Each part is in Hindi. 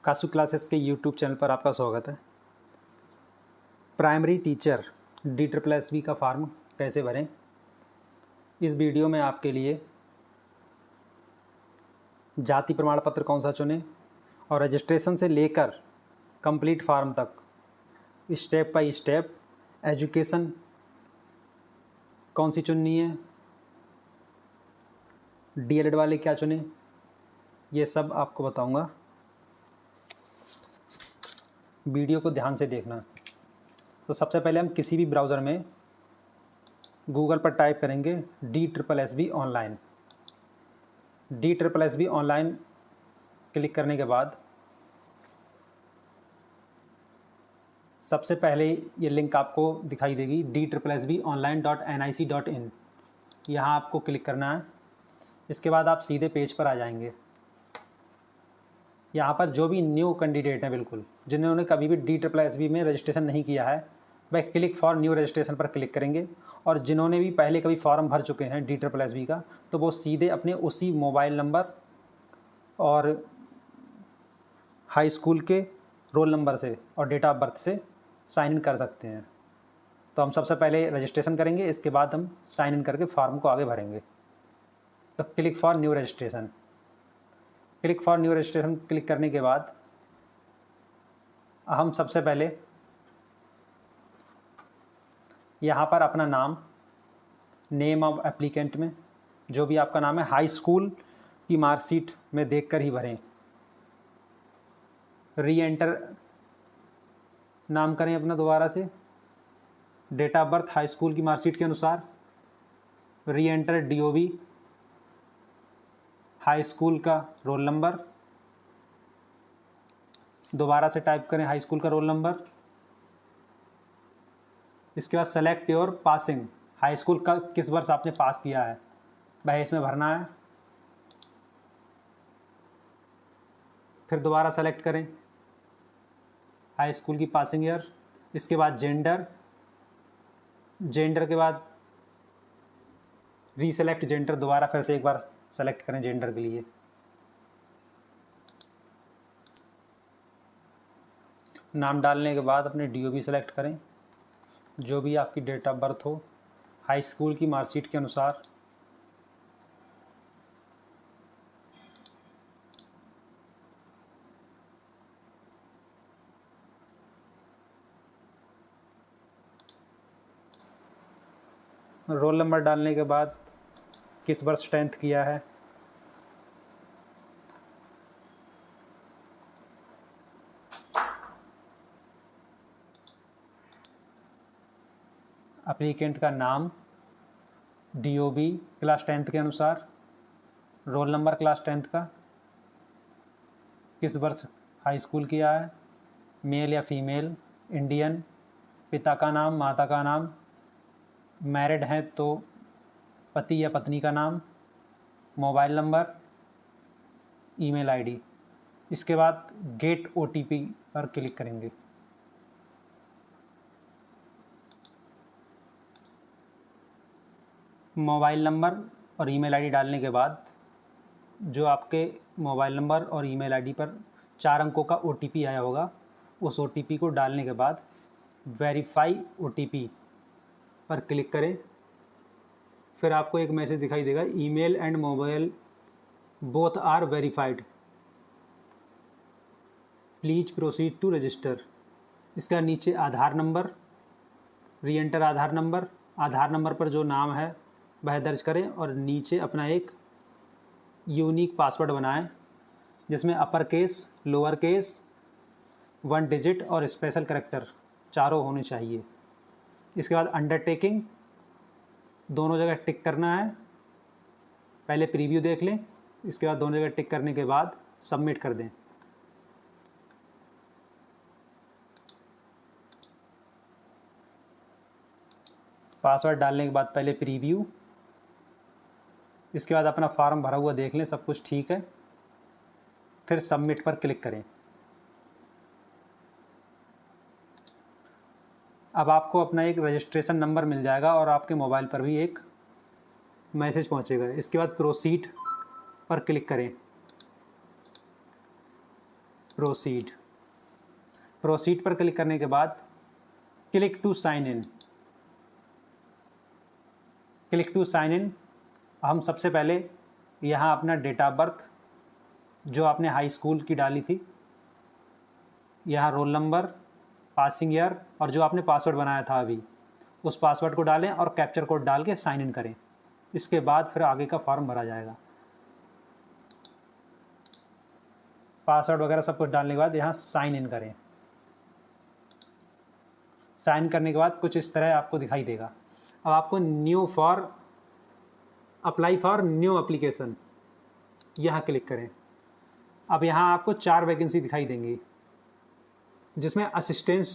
कासु क्लासेस के यूट्यूब चैनल पर आपका स्वागत है। प्राइमरी टीचर DSSB का फॉर्म कैसे भरें, इस वीडियो में आपके लिए जाति प्रमाण पत्र कौन सा चुनें और रजिस्ट्रेशन से लेकर कंप्लीट फॉर्म तक स्टेप बाय स्टेप एजुकेशन कौन सी चुननी है, DLED वाले क्या चुनें, ये सब आपको बताऊंगा। वीडियो को ध्यान से देखना। तो सबसे पहले हम किसी भी ब्राउज़र में गूगल पर टाइप करेंगे DSSB online. DSSB online click करने के बाद सबसे पहले ये लिंक आपको दिखाई देगी DSSBonline.nic.in। यहाँ आपको क्लिक करना है। इसके बाद आप सीधे पेज पर आ जाएंगे। यहाँ पर जो भी न्यू कैंडिडेट हैं, बिल्कुल जिन्होंने कभी भी DSSB में रजिस्ट्रेशन नहीं किया है, वह क्लिक फॉर न्यू रजिस्ट्रेशन पर क्लिक करेंगे। और जिन्होंने भी पहले कभी फॉर्म भर चुके हैं DSSB का, तो वो सीधे अपने उसी मोबाइल नंबर और हाई स्कूल के रोल नंबर से और डेट ऑफ बर्थ से साइन इन कर सकते हैं। तो हम सबसे पहले रजिस्ट्रेशन करेंगे, इसके बाद हम साइन इन करके फॉर्म को आगे भरेंगे। तो click for new registration, click for new registration click करने के बाद हम सबसे पहले यहाँ पर अपना नाम, नेम ऑफ एप्लीकेंट में जो भी आपका नाम है, हाई स्कूल की मार्कशीट में देखकर ही भरें। री एंटर नाम करें अपना दोबारा से, date of birth high school की मार्कशीट के अनुसार, reenter DOB high school का रोल नंबर, दोबारा से टाइप करें हाई स्कूल का रोल नंबर। इसके बाद select your passing, high school का किस वर्ष आपने पास किया है वह इसमें भरना है। फिर दोबारा सेलेक्ट करें हाई स्कूल की पासिंग ईयर। इसके बाद जेंडर, जेंडर के बाद रीसेलेक्ट जेंडर, दोबारा फिर से एक बार सेलेक्ट करें जेंडर के लिए। नाम डालने के बाद अपने DOB सेलेक्ट करें, जो भी आपकी डेट ऑफ बर्थ हो हाई स्कूल की मार्कशीट के अनुसार। रोल नंबर डालने के बाद किस वर्ष 10th किया है, एप्लीकेंट का नाम, DOB क्लास 10th के अनुसार, रोल नंबर क्लास 10th का, किस वर्ष हाई स्कूल किया है, मेल या फीमेल, इंडियन, पिता का नाम, माता का नाम, मैरिड हैं तो पति या पत्नी का नाम, मोबाइल नंबर, ईमेल ID। इसके बाद गेट OTP पर क्लिक करेंगे। मोबाइल नंबर और ईमेल ID डालने के बाद जो आपके मोबाइल नंबर और ईमेल ID पर 4 अंकों का OTP आया होगा, उस OTP को डालने के बाद वेरीफाई OTP पर क्लिक करें। फिर आपको एक मैसेज दिखाई देगा, email and mobile both are verified, please proceed to register. इसका नीचे Aadhaar number, reenter Aadhaar number, Aadhaar number पर जो नाम है वह दर्ज करें और नीचे अपना एक यूनिक पासवर्ड बनाएं, जिसमें upper case, lower case, 1 digit और स्पेशल कैरेक्टर चारों होने चाहिए। इसके बाद अंडरटेकिंग दोनों जगह टिक करना है। पहले प्रीव्यू देख लें, इसके बाद दोनों जगह टिक करने के बाद सबमिट कर दें। पासवर्ड डालने के बाद पहले प्रीव्यू, इसके बाद अपना फॉर्म भरा हुआ देख लें, सब कुछ ठीक है, फिर सबमिट पर क्लिक करें। अब आपको अपना एक रजिस्ट्रेशन नंबर मिल जाएगा और आपके मोबाइल पर भी एक मैसेज पहुंचेगा। इसके बाद प्रोसीड पर क्लिक करें। प्रोसीड। प्रोसीड पर क्लिक करने के बाद click to sign in. Click to sign in. हम सबसे पहले यहाँ अपना डेट ऑफ बर्थ जो आपने हाई स्कूल की डाली थी, यहाँ रोल नंबर, पासिंग ईयर और जो आपने पासवर्ड बनाया था अभी, उस पासवर्ड को डालें और कैप्चर कोड डाल के साइन इन करें। इसके बाद फिर आगे का फॉर्म भरा जाएगा। पासवर्ड वगैरह सब कुछ डालने के बाद यहाँ साइन इन करें। साइन करने के बाद कुछ इस तरह आपको दिखाई देगा। अब आपको अप्लाई फॉर न्यू एप्लीकेशन यहाँ क्लिक करें। अब यहाँ आपको 4 वैकेंसी दिखाई देंगी, जिसमें असिस्टेंट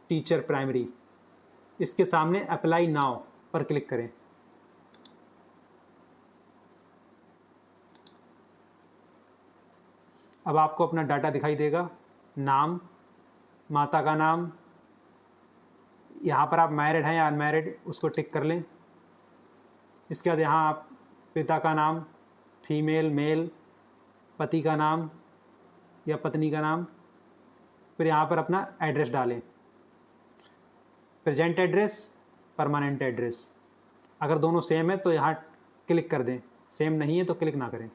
टीचर प्राइमरी, इसके सामने अप्लाई नाउ पर क्लिक करें। अब आपको अपना डाटा दिखाई देगा, नाम, माता का नाम, यहाँ पर आप मैरिड हैं या अनमैरिड उसको टिक कर लें। इसके बाद यहाँ आप पिता का नाम, फीमेल, मेल, पति का नाम या पत्नी का नाम, फिर यहाँ पर अपना एड्रेस डालें, प्रेजेंट एड्रेस, परमानेंट एड्रेस। अगर दोनों सेम है तो यहाँ क्लिक कर दें, सेम नहीं है तो क्लिक ना करें।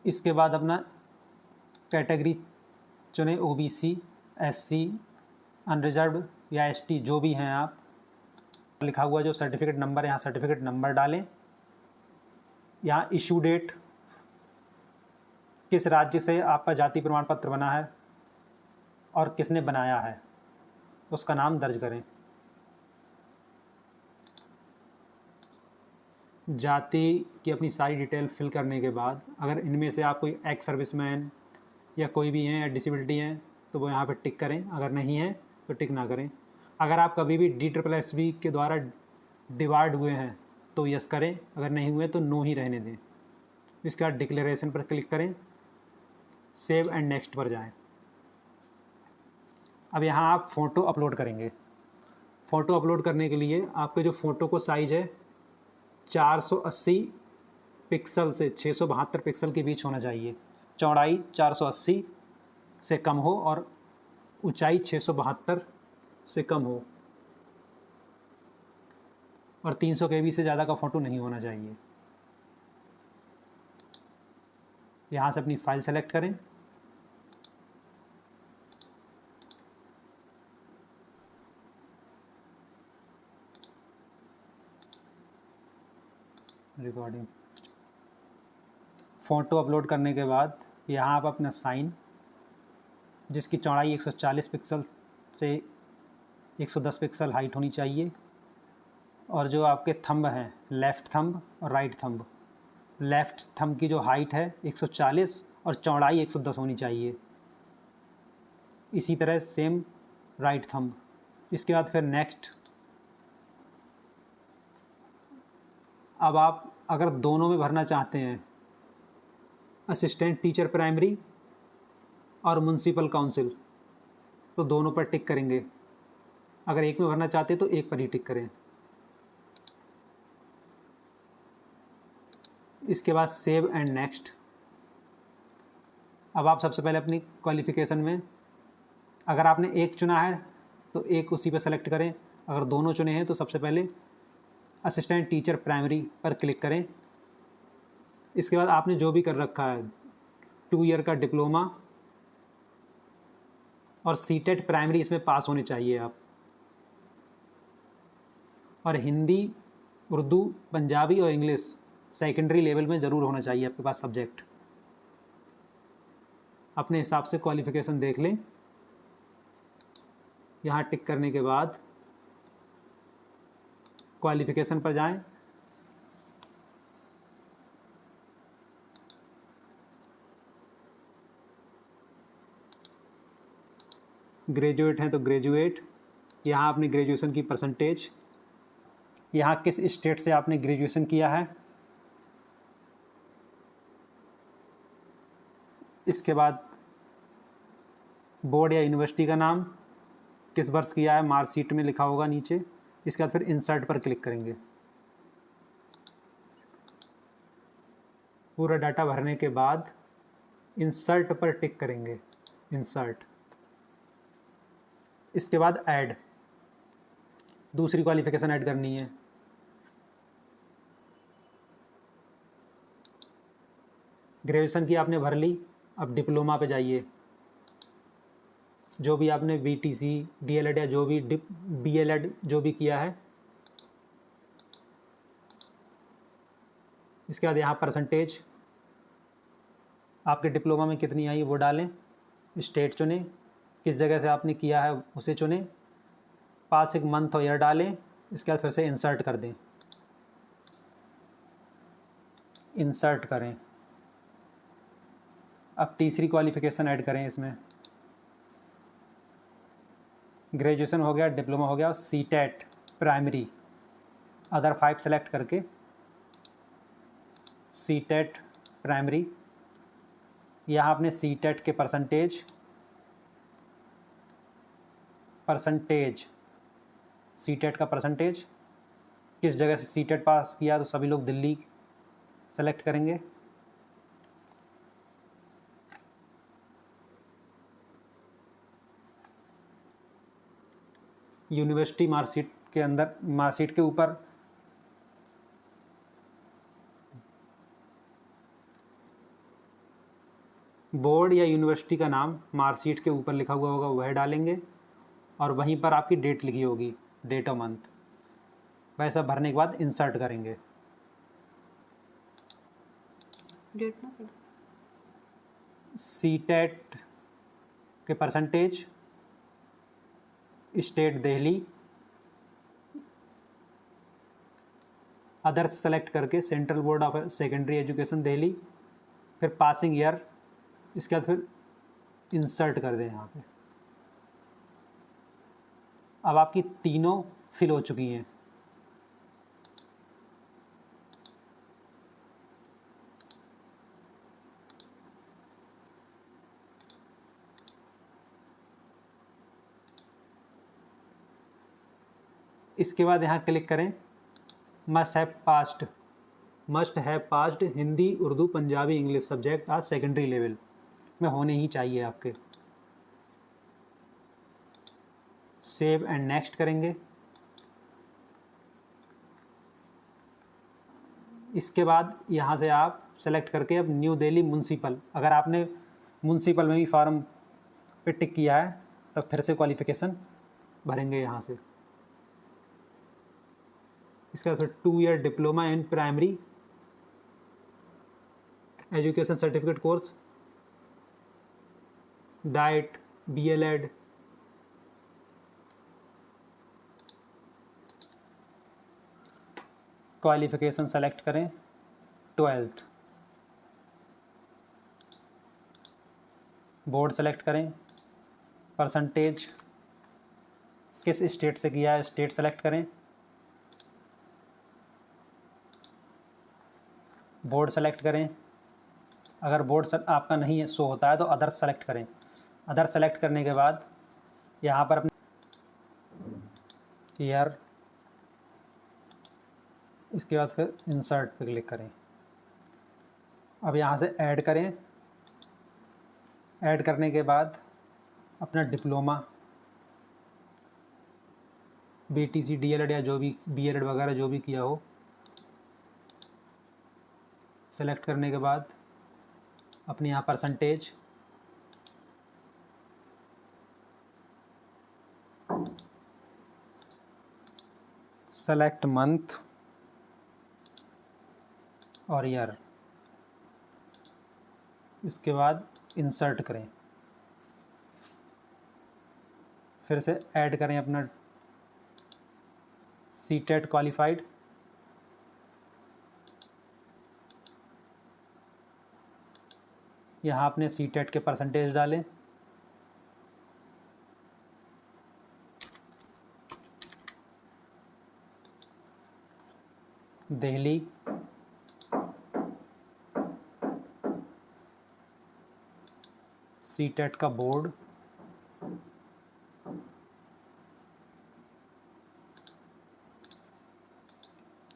इसके बाद अपना कैटेगरी चुनें, ओबीसी, एससी, अनरिजर्व्ड या एसटी, जो भी हैं आप। लिखा हुआ जो सर्टिफिकेट नंबर, यहाँ सर्टिफिकेट नंबर डालें। यहाँ इशू डेट, किस राज्य से आपका जाति प्रमाण पत्र बना है और किसने बनाया है उसका नाम दर्ज करें। जाति की अपनी सारी डिटेल फिल करने के बाद अगर इनमें से आप कोई एक्स सर्विसमैन या कोई भी हैं या डिसेबिलिटी हैं तो वो यहाँ पर टिक करें, अगर नहीं है तो टिक ना करें। अगर आप कभी भी DSSB के द्वारा डिवार्ड हुए हैं तो यस करें, अगर नहीं हुए तो नो ही रहने दें। इसके बाद डिक्लेरेशन पर क्लिक करें, सेव एंड नेक्स्ट पर जाएं। अब यहाँ आप फ़ोटो अपलोड करेंगे। फ़ोटो अपलोड करने के लिए आपके जो फ़ोटो को साइज़ है 480 पिक्सल से 672 पिक्सल के बीच होना चाहिए। चौड़ाई 480 से कम हो और ऊंचाई 672 से कम हो, और 300 KB से ज़्यादा का फ़ोटो नहीं होना चाहिए। यहाँ से अपनी फ़ाइल सेलेक्ट करें। रिकॉर्डिंग। फ़ोटो अपलोड करने के बाद यहाँ आप अपना साइन, जिसकी चौड़ाई 140 पिक्सल से 110 पिक्सल हाइट होनी चाहिए, और जो आपके थंब हैं, लेफ़्ट थंब और राइट थंब, लेफ़्ट थंब की जो हाइट है 140 और चौड़ाई 110 होनी चाहिए। इसी तरह सेम राइट थंब। इसके बाद फिर नेक्स्ट। अब आप अगर दोनों में भरना चाहते हैं, असिस्टेंट टीचर प्राइमरी और म्युनिसिपल काउंसिल, तो दोनों पर टिक करेंगे। अगर एक में भरना चाहते हैं तो एक पर ही टिक करें। इसके बाद सेव एंड नेक्स्ट। अब आप सबसे पहले अपनी क्वालिफ़िकेशन में अगर आपने एक चुना है तो एक उसी पर सेलेक्ट करें। अगर दोनों चुने हैं तो सबसे पहले असिस्टेंट टीचर प्राइमरी पर क्लिक करें। इसके बाद आपने जो भी कर रखा है, 2 ईयर का डिप्लोमा और सीटेट प्राइमरी इसमें पास होने चाहिए आप, और हिंदी, उर्दू, पंजाबी और इंग्लिश सेकेंडरी लेवल में ज़रूर होना चाहिए आपके पास सब्जेक्ट। अपने हिसाब से क्वालिफ़िकेशन देख लें। यहाँ टिक करने के बाद क्वालिफ़िकेशन पर जाएं। ग्रेजुएट हैं तो ग्रेजुएट, यहाँ अपनी ग्रेजुएशन की परसेंटेज, यहाँ किस स्टेट से आपने ग्रेजुएशन किया है। इसके बाद बोर्ड या यूनिवर्सिटी का नाम, किस वर्ष किया है, मार्कशीट में लिखा होगा नीचे। इसके बाद फिर इंसर्ट पर क्लिक करेंगे। पूरा डाटा भरने के बाद इंसर्ट पर टिक करेंगे, इंसर्ट। इसके बाद ऐड, दूसरी क्वालिफ़िकेशन ऐड करनी है। ग्रेजुएशन की आपने भर ली, अब डिप्लोमा पे जाइए। जो भी आपने बीटीसी, डीएलएड या जो भी बीएलएड जो भी किया है, इसके बाद यहाँ परसेंटेज आपके डिप्लोमा में कितनी आई वो डालें, स्टेट चुनें, किस जगह से आपने किया है उसे चुनें, पासिंग मंथ और ईयर डालें। इसके बाद फिर से इंसर्ट कर दें, इंसर्ट करें। अब तीसरी क्वालिफ़िकेशन ऐड करें इसमें। ग्रेजुएशन हो गया, डिप्लोमा हो गया, सीटेट प्राइमरी, अदर 5 सेलेक्ट करके सीटेट प्राइमरी। यहाँ आपने सीटेट के परसेंटेज सीटेट का परसेंटेज, किस जगह से सीटेट पास किया, तो सभी लोग दिल्ली सेलेक्ट करेंगे। यूनिवर्सिटी मार्कशीट के अंदर, मार्कशीट के ऊपर बोर्ड या यूनिवर्सिटी का नाम मार्कशीट के ऊपर लिखा हुआ होगा, वह डालेंगे और वहीं पर आपकी डेट लिखी होगी, डेट ऑफ मंथ। वैसा भरने के बाद इंसर्ट करेंगे। सीटेट के percentage, state Delhi, others select करके central board of secondary education Delhi, फिर पासिंग ईयर, इसके बाद फिर इंसर्ट कर दें यहाँ पे। अब आपकी तीनों फिल हो चुकी हैं। इसके बाद यहाँ क्लिक करें must have passed Hindi, Urdu, Punjabi, English subject आज सेकेंडरी लेवल में होने ही चाहिए आपके। सेव एंड नेक्स्ट करेंगे। इसके बाद यहाँ से आप सेलेक्ट करके अब न्यू दिल्ली म्यूनसिपल, अगर आपने म्यूनसिपल में भी फार्म पे टिक किया है तब फिर से क्वालिफ़िकेशन भरेंगे यहाँ से। इसका फिर 2 year diploma in primary education certificate course, diet, B.El.Ed, qualification select करें 12th, बोर्ड सेलेक्ट करें, परसेंटेज किस स्टेट से किया है स्टेट सेलेक्ट करें, बोर्ड सेलेक्ट करें। अगर बोर्ड आपका नहीं शो होता है तो अदर सेलेक्ट करें। अदर सेलेक्ट करने के बाद यहाँ पर अपने ईयर, इसके बाद फिर इंसर्ट पे क्लिक करें। अब यहाँ से ऐड करें। ऐड करने के बाद अपना डिप्लोमा, बीटीसी, डीएलएड या जो भी बीएलएड वगैरह जो भी किया हो सेलेक्ट करने के बाद अपने यहाँ परसेंटेज, सेलेक्ट मंथ और ईयर, इसके बाद इंसर्ट करें। फिर से ऐड करें अपना सीटेट क्वालिफाइड, यहाँ आपने सीटेट के परसेंटेज डालें। दिल्ली, सीटेट का board,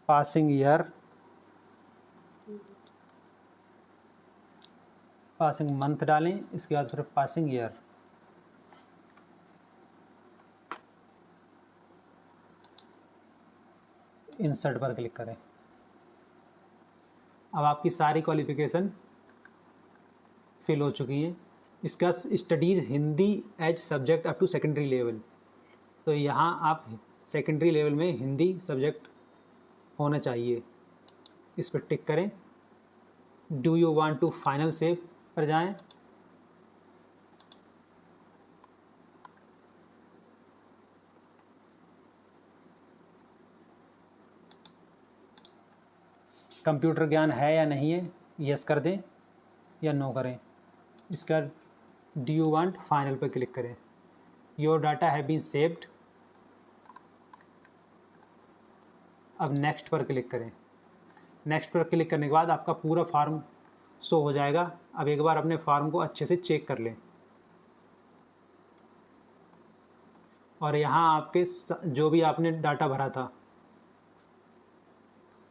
passing year, passing month डालें, इसके बाद फिर पासिंग ईयर। इंसर्ट पर क्लिक करें। अब आपकी सारी क्वालिफ़िकेशन फिल हो चुकी है। इसका studies Hindi as subject up to secondary level, तो यहाँ आप सेकेंडरी लेवल में हिंदी सब्जेक्ट होना चाहिए, इस पर टिक करें। Do you want to final save पर जाएं। कंप्यूटर ज्ञान है या नहीं है, यस कर दें या नो करें। इसका डू यू वांट फाइनल पर क्लिक करें। Your data have been saved. अब नेक्स्ट पर क्लिक करें। नेक्स्ट पर क्लिक करने के बाद आपका पूरा फॉर्म शो हो जाएगा। अब एक बार अपने फॉर्म को अच्छे से चेक कर लें और यहाँ आपके जो भी आपने डाटा भरा था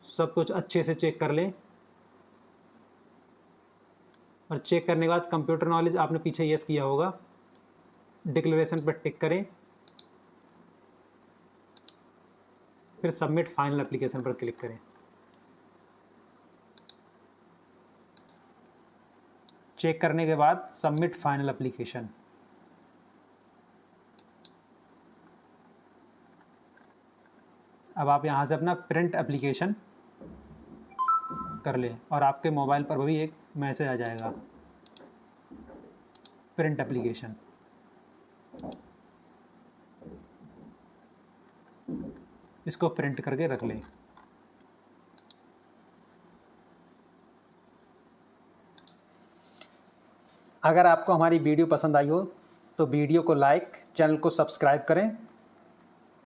सब कुछ अच्छे से चेक कर लें। और चेक करने के बाद कंप्यूटर नॉलेज आपने पीछे यस किया होगा, डिक्लेरेशन पर टिक करें, फिर सबमिट फाइनल एप्लीकेशन पर क्लिक करें। चेक करने के बाद सबमिट फाइनल एप्लीकेशन। अब आप यहाँ से अपना प्रिंट एप्लीकेशन कर लें और आपके मोबाइल पर भी एक मैसेज आ जाएगा, प्रिंट एप्लीकेशन। इसको प्रिंट करके रख लें। अगर आपको हमारी वीडियो पसंद आई हो तो वीडियो को लाइक, चैनल को सब्सक्राइब करें